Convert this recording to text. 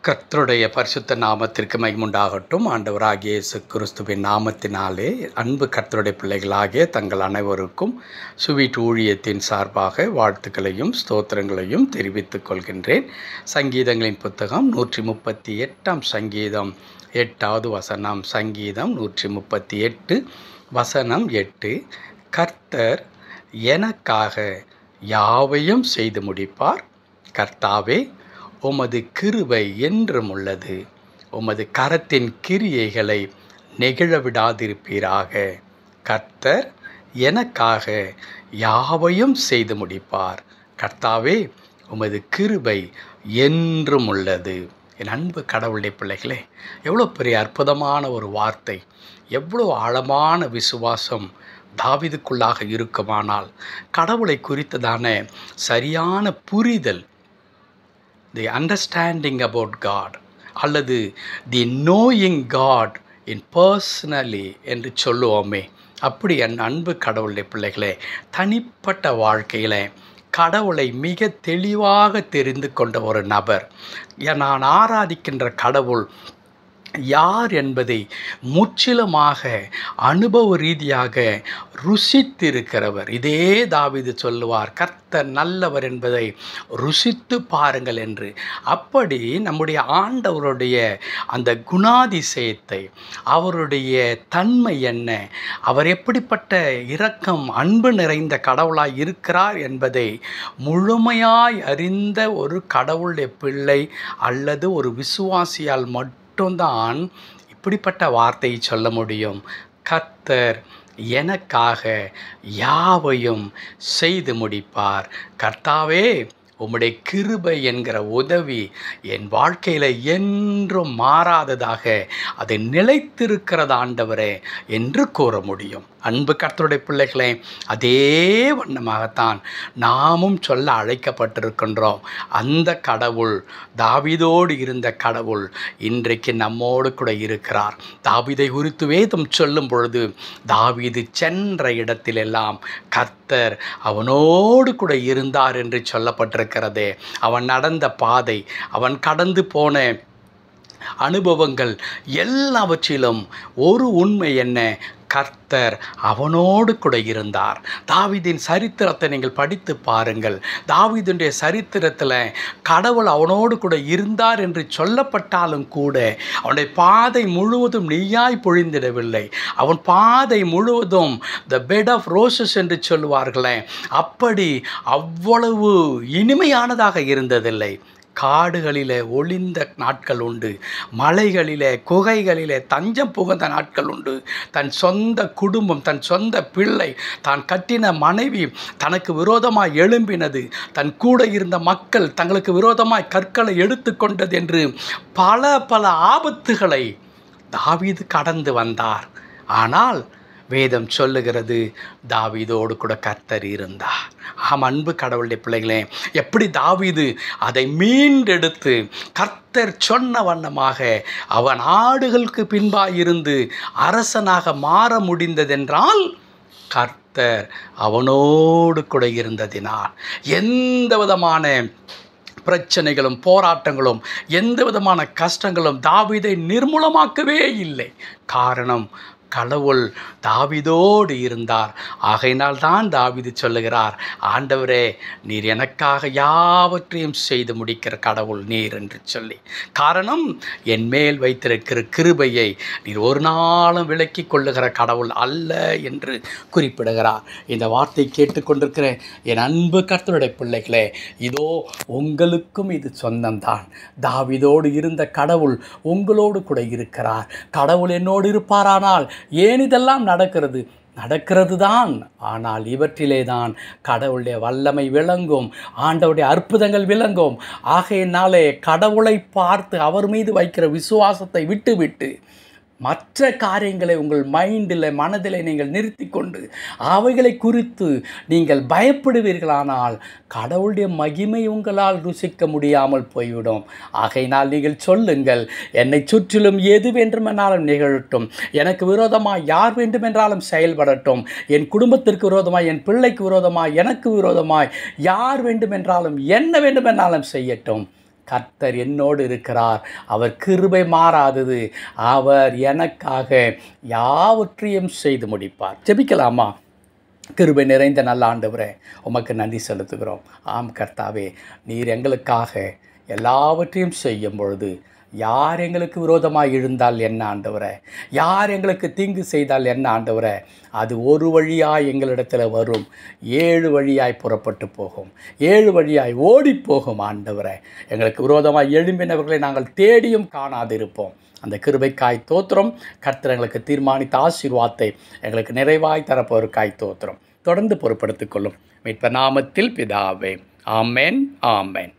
கர்த்தருடைய பரிசுத்த நாமத்திற்கு மகிமுண்டாகட்டும். ஆண்டவராகிய இயேசு கிறிஸ்துவின் நாமத்தினாலே அன்பு கர்த்தருடைய பிள்ளைகளாகிய தங்கள் அனைவருக்கும் சுவீட் ஊழியத்தின் சார்பாக வாழ்த்துக்களையும் ஸ்தோத்திரங்களையும் தெரிவித்துக் கொள்கின்றேன். சங்கீதங்களின் புத்தகம் 138 சங்கீதம் 8வது வசனம். சங்கீதம் 138 வசனம் 8. கர்த்தர் எனக்காக யாவையும் செய்து முடிப்பார். கர்த்தாவே, உமது கிருபை என்றும் உள்ளது. உமது கரத்தின் கிரியைகளை நெகிழ விடாதிருப்பீராக. கர்த்தர் எனக்காக யாவையும் செய்து முடிப்பார். கர்த்தாவே, உமது கிருபை என்றும் உள்ளது. என் அன்பு கடவுளுடைய பிள்ளைகளே, எவ்வளோ பெரிய அற்புதமான ஒரு வார்த்தை, எவ்வளோ ஆழமான விசுவாசம் தாவீதுக்குள்ளாக இருக்குமானால், கடவுளை குறித்ததான சரியான புரிதல், தி அண்டர்ஸ்டாண்டிங் அபவுட் காட் அல்லது தி நோயிங் காட் இன் பர்சனலி என்று சொல்லுவோமே, அப்படி என் அன்பு கடவுளுடைய பிள்ளைகளே, தனிப்பட்ட வாழ்க்கையில் கடவுளை மிக தெளிவாக தெரிந்து கொண்ட ஒரு நபர், நான் ஆராதிக்கின்ற கடவுள் யார் என்பதை முற்றிலுமாக அனுபவ ரீதியாக ருசித்திருக்கிறவர். இதே தாவீது சொல்லுவார், கர்த்தர் நல்லவர் என்பதை ருசித்து பாருங்கள் என்று. அப்படி நம்முடைய ஆண்டவருடைய அந்த குணாதிசயத்தை, அவருடைய தன்மை என்ன, அவர் எப்படிப்பட்ட இரக்கம் அன்பு நிறைந்த கடவுளாய் இருக்கிறார் என்பதை முழுமையாய் அறிந்த ஒரு கடவுளுடைய பிள்ளை அல்லது ஒரு விசுவாசியால் மட்டும்தான் இப்படிப்பட்ட வார்த்தையை சொல்ல முடியும். கர்த்தர் எனக்காக யாவையும் செய்து முடிப்பார். கர்த்தாவே, உம்முடைய கிருபை என்கிற உதவி என் வாழ்க்கையில் என்றும் மாறாததாக அதை நிலைத்திருக்கிறது ஆண்டவரே என்று கூற முடியும். அன்பு கர்த்தருடைய பிள்ளைகளே, அதே வண்ணமாகத்தான் நாமும் சொல்ல அழைக்கப்பட்டிருக்கின்றோம். அந்த கடவுள், தாவீதோடு இருந்த கடவுள், இன்றைக்கு நம்மோடு கூட இருக்கிறார். தாவீதை குறித்து வேதம் சொல்லும் பொழுது, தாவீது சென்ற இடத்திலெல்லாம் கர்த்தர் அவனோடு கூட இருந்தார் என்று சொல்லப்பட்டிருக்கிறது. அவன் நடந்த பாதை, அவன் கடந்து போன அனுபவங்கள் எல்லாவற்றிலும் ஒரு உண்மை என்ன? கர்த்தர் அவனோடு கூட இருந்தார். தாவீதின் சரித்திரத்தை நீங்கள் படித்து பாருங்கள். தாவீதுடைய சரித்திரத்தில் கடவுள் அவனோடு கூட இருந்தார் என்று சொல்லப்பட்டாலும் கூட, அவனுடைய பாதை முழுவதும் நெய்யாய் பொழிந்திடவில்லை. அவன் பாதை முழுவதும் த பெட் ஆஃப் ரோசஸ் என்று சொல்லுவார்களே, அப்படி அவ்வளவு இனிமையானதாக இருந்ததில்லை. காடுகளிலே ஒளிந்த நாட்கள் உண்டு, மலைகளிலே குகைகளிலே தஞ்சம் புகுந்த நாட்கள் உண்டு. தன் சொந்த குடும்பம், தன் சொந்த பிள்ளை, தான் கட்டின மனைவி தனக்கு விரோதமாய் எழும்பினது, தன் கூட இருந்த மக்கள் தங்களுக்கு விரோதமாய் கற்களை எடுத்து கொண்டது என்று பல பல ஆபத்துகளை தாவீது கடந்து வந்தார். ஆனால் வேதம் சொல்லுகிறது, தாவீதோடு கூட கர்த்தர் இருந்தார். அன்பு கடவுளுடைய பிள்ளைகளே, எப்படி தாவீது அதை மீண்டெடுத்து கர்த்தர் சொன்ன வண்ணமாக அவன் ஆடுகளுக்கு பின்பாய் இருந்து அரசனாக மாற முடிந்ததென்றால், கர்த்தர் அவனோடு கூட இருந்ததினால். எந்த விதமான பிரச்சனைகளும் போராட்டங்களும், எந்த விதமான கஷ்டங்களும் தாவீதை நிர்மூலமாக்கவே இல்லை. காரணம், கடவுள் தாவீதோடு இருந்தார். ஆகையினால் தான் தாவீது சொல்லுகிறார், ஆண்டவரே, நீர் எனக்காக யாவற்றையும் செய்து முடிக்கிற கடவுள் நீர் என்று சொல்லி. காரணம், என் மேல் வைத்திருக்கிற கிருபையை நீர் ஒரு நாளும் விலக்கி கொள்ளுகிற கடவுள் அல்ல என்று குறிப்பிடுகிறார். இந்த வார்த்தை கேட்டுக்கொண்டிருக்கிற என் அன்பு கர்த்தருடைய பிள்ளைகளே, இதோ உங்களுக்கும் இது சொந்தம்தான். தாவீதோடு இருந்த கடவுள் உங்களோடு கூட இருக்கிறார். கடவுள் என்னோடு இருப்பாரானால் ஏன் இதெல்லாம் நடக்கிறது தான். ஆனால் இவற்றிலே தான் கடவுளுடைய வல்லமை விளங்கும், ஆண்டவருடைய அற்புதங்கள் விளங்கும். ஆகையினாலே கடவுளை பார்த்து அவர் மீது வைக்கிற விசுவாசத்தை விட்டுவிட்டு மற்ற காரியங்களை உங்கள் மைண்டில், மனதில் நீங்கள் நிறுத்தி கொண்டு அவைகளை குறித்து நீங்கள் பயப்படுவீர்களானால் கடவுளுடைய மகிமை உங்களால் ருசிக்க முடியாமல் போய்விடும். ஆகையினால் நீங்கள் சொல்லுங்கள், என்னை சுற்றிலும் எது வேண்டுமென்றாலும் நிகழட்டும், எனக்கு விரோதமாக யார் வேண்டுமென்றாலும் செயல்படட்டும், என் குடும்பத்திற்கு விரோதமாய், என் பிள்ளைக்கு விரோதமாய், எனக்கு விரோதமாய் யார் வேண்டுமென்றாலும் என்ன வேண்டுமென்றாலும் செய்யட்டும், கர்த்தர் என்னோடு இருக்கிறார், அவர் கிருபை மாறாதது, அவர் எனக்காக யாவற்றையும் செய்து முடிப்பார். ஜெபிக்கலாமா? கிருபை நிறைந்த நல்ல ஆண்டவரே, உமக்கு நன்றி செலுத்துகிறோம். ஆம் கர்த்தாவே, நீர் எங்களுக்காக எல்லாவற்றையும் செய்யும் பொழுது யார் எங்களுக்கு விரோதமாக எழுந்தால் என்ன ஆண்டவரே, யார் எங்களுக்கு தீங்கு செய்தால் என்ன ஆண்டவரே, அது ஒரு வழியாய் எங்களிடத்தில் வரும், 7 வழியாய் புறப்பட்டு போகும், 7 வழியாய் ஓடி போகும் ஆண்டவரே. எங்களுக்கு விரோதமாக எழும்பினவர்களை நாங்கள் தேடியும் காணாதிருப்போம். அந்த கிருபைக்காய் தோத்திரம். கர்த்தர் எங்களுக்கு தீர்மானித்த ஆசீர்வாதத்தை எங்களுக்கு நிறைவாய் தரப்போருக்காய் தோத்திரம். தொடர்ந்து பொறுப்படுத்திக் கொள்ளும் மீட்பர் நாமத்தில் பிதாவே. ஆமென், ஆமென்.